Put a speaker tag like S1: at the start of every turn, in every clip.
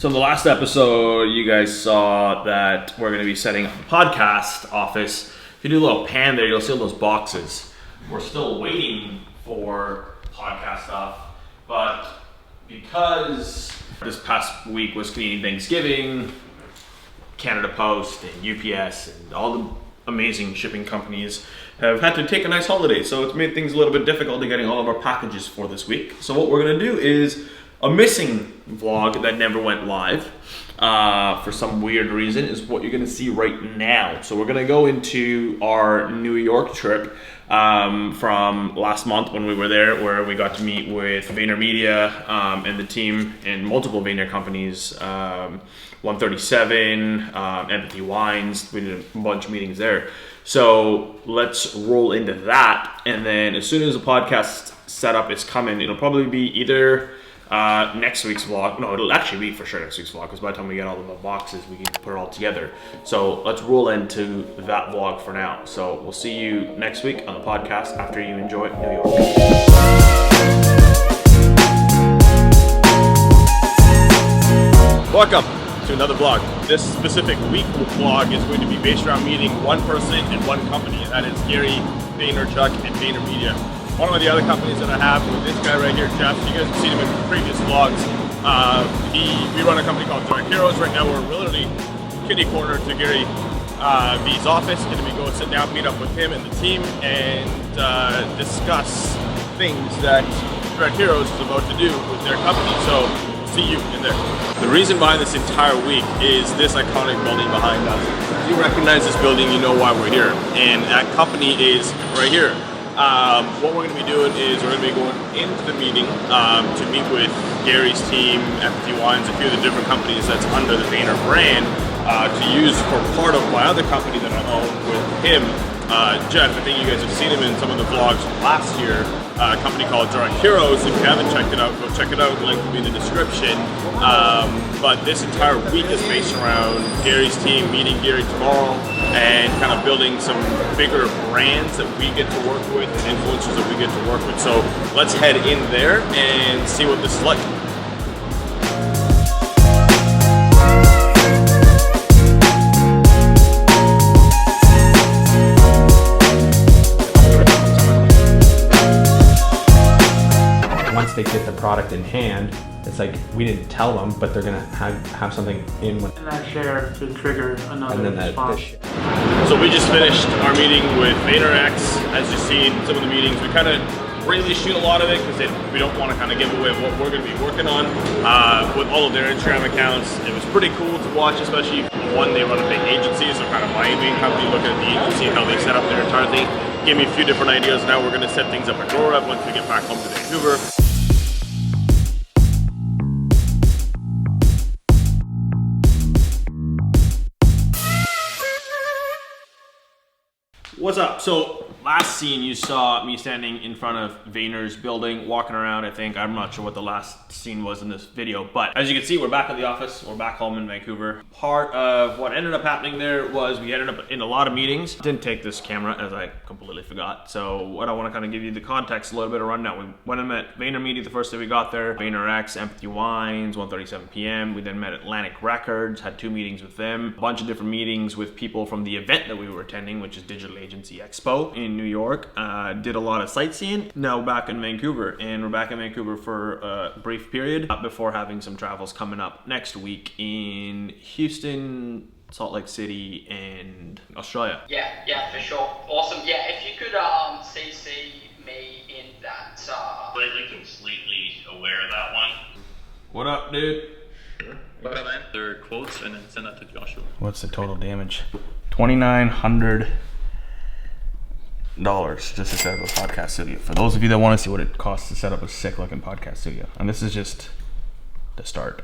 S1: So in the last episode, you guys saw that we're going to be setting up a podcast office. If you do a little pan there, you'll see all those boxes. We're still waiting for podcast stuff, but because this past week was Canadian Thanksgiving, Canada Post and UPS and all the amazing shipping companies have had to take a nice holiday. So it's made things a little bit difficult to getting all of our packages for this week. So what we're going to do is a missing vlog that never went live for some weird reason is what you're going to see right now. So we're going to go into our New York trip from last month when we were there, where we got to meet with VaynerMedia and the team in multiple Vayner companies, 137, Empathy Wines. We did a bunch of meetings there. So let's roll into that, and then as soon as the podcast setup is coming, it'll probably be either next week's vlog. No, it'll actually be for sure next week's vlog, because by the time we get all of the boxes, we can put it all together. So let's roll into that vlog for now. So we'll see you next week on the podcast after you enjoy New York. Welcome to another vlog. This specific week vlog is going to be based around meeting one person and one company, and that is Gary Vaynerchuk and VaynerMedia. One of the other companies that I have with this guy right here, Jeff, you guys have seen him in previous vlogs. We run a company called Direct Heroes. Right now we're literally kitty corner to Gary V's office, and we go sit down, meet up with him and the team, and discuss things that Direct Heroes is about to do with their company. So see you in there. The reason behind this entire week is this iconic building behind us. If you recognize this building, you know why we're here, and that company is right here. What we're going to be doing is we're going to be going into the meeting to meet with Gary's team, Empathy Wines, a few of the different companies that's under the Vayner brand to use for part of my other company that I own with him, Jeff. I think you guys have seen him in some of the vlogs last year, a company called Direct Heroes. If you haven't checked it out, go check it out, link will be in the description. But this entire week is based around Gary's team meeting Gary tomorrow and kind of building some bigger brands that we get to work with and influencers that we get to work with. So let's head in there and see what this is like.
S2: Once they get the product in hand, it's like we didn't tell them, but they're gonna have something in with.
S3: And that share to trigger another response.
S1: So we just finished our meeting with VaynerX. As you've seen, some of the meetings, we kind of really shoot a lot of it because we don't want to kind of give away what we're going to be working on with all of their Instagram accounts. It was pretty cool to watch, especially one, they run a big agency, so kind of my main company, looking at the agency and how they set up their entire thing. Gave me a few different ideas. Now we're going to set things up at Aurora once we get back home to Vancouver. What's up? So last scene you saw me standing in front of Vayner's building, walking around, I think. I'm not sure what the last scene was in this video, but as you can see, we're back at the office. We're back home in Vancouver. Part of what ended up happening there was we ended up in a lot of meetings. Didn't take this camera, as I completely forgot. So what I want to kind of give you the context, a little bit of rundown. We went and met VaynerMedia the first day we got there, VaynerX, Empathy Wines, 1:37 p.m. We then met Atlantic Records, had 2 meetings with them, a bunch of different meetings with people from the event that we were attending, which is Digital Agency Expo in New York. Did a lot of sightseeing. Now back in Vancouver, and we're back in Vancouver for a brief period before having some travels coming up next week in Houston, Salt Lake City, and Australia.
S4: Yeah, for sure. Awesome. Yeah, if you could CC me in that.
S5: Completely aware of that one.
S1: What up, dude?
S5: Sure. What up, man? Their quotes and then send that to Joshua.
S1: What's the total damage? $2,900 just to set up a podcast studio. For those of you that want to see what it costs to set up a sick looking podcast studio. And this is just the start.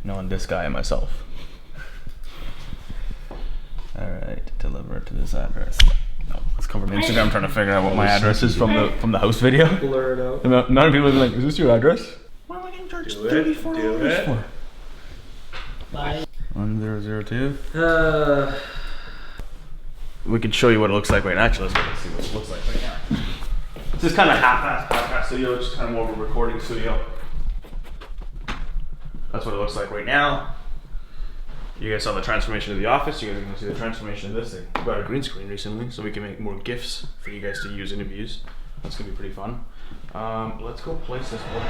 S1: Knowing this guy and myself. Alright, deliver it to this address. No, let's cover my Instagram. I'm trying to figure out what my address is from the house video. Blur it out. None of people will be like, is this your address? What am I getting charged $34 for?
S3: Bye.
S1: 1002. We could show you what it looks like right now. Actually, let's see what it looks like right now. It's just kind of half-assed podcast studio. It's just kind of more of a recording studio. That's what it looks like right now. You guys saw the transformation of the office. You guys are gonna see the transformation of this thing. We got a green screen recently, so we can make more GIFs for you guys to use interviews. That's gonna be pretty fun. Let's go place this board.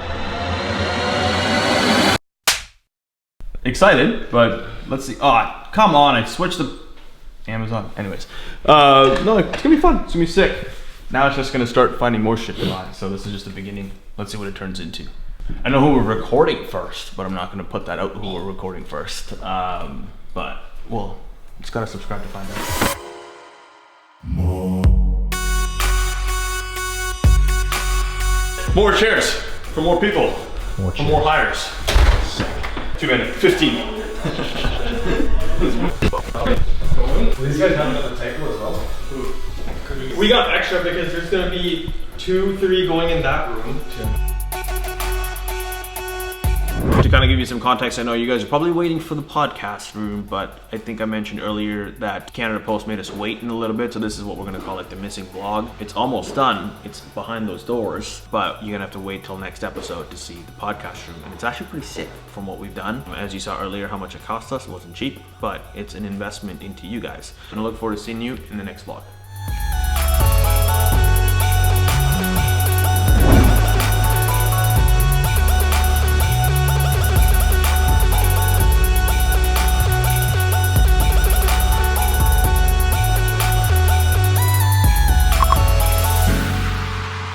S1: Excited, but let's see. Oh, come on! I switched the Amazon. Anyways, no, it's gonna be fun. It's gonna be sick. Now it's just gonna start finding more shit to buy. So this is just the beginning. Let's see what it turns into. I know who we're recording first, but I'm not gonna put that out who we're recording first. But well, just gotta subscribe to find out. More chairs for more people. For more hires. 2 minutes, 15.
S2: Will these guys have another table as well?
S1: We got extra because there's gonna be 2, 3 going in that room. To kind of give you some context, I know you guys are probably waiting for the podcast room, but I think I mentioned earlier that Canada Post made us wait in a little bit, so this is what we're gonna call like the missing vlog. It's almost done, it's behind those doors, but you're gonna have to wait till next episode to see the podcast room, and it's actually pretty sick from what we've done. As you saw earlier, how much it cost us, it wasn't cheap, but it's an investment into you guys. And I look forward to seeing you in the next vlog.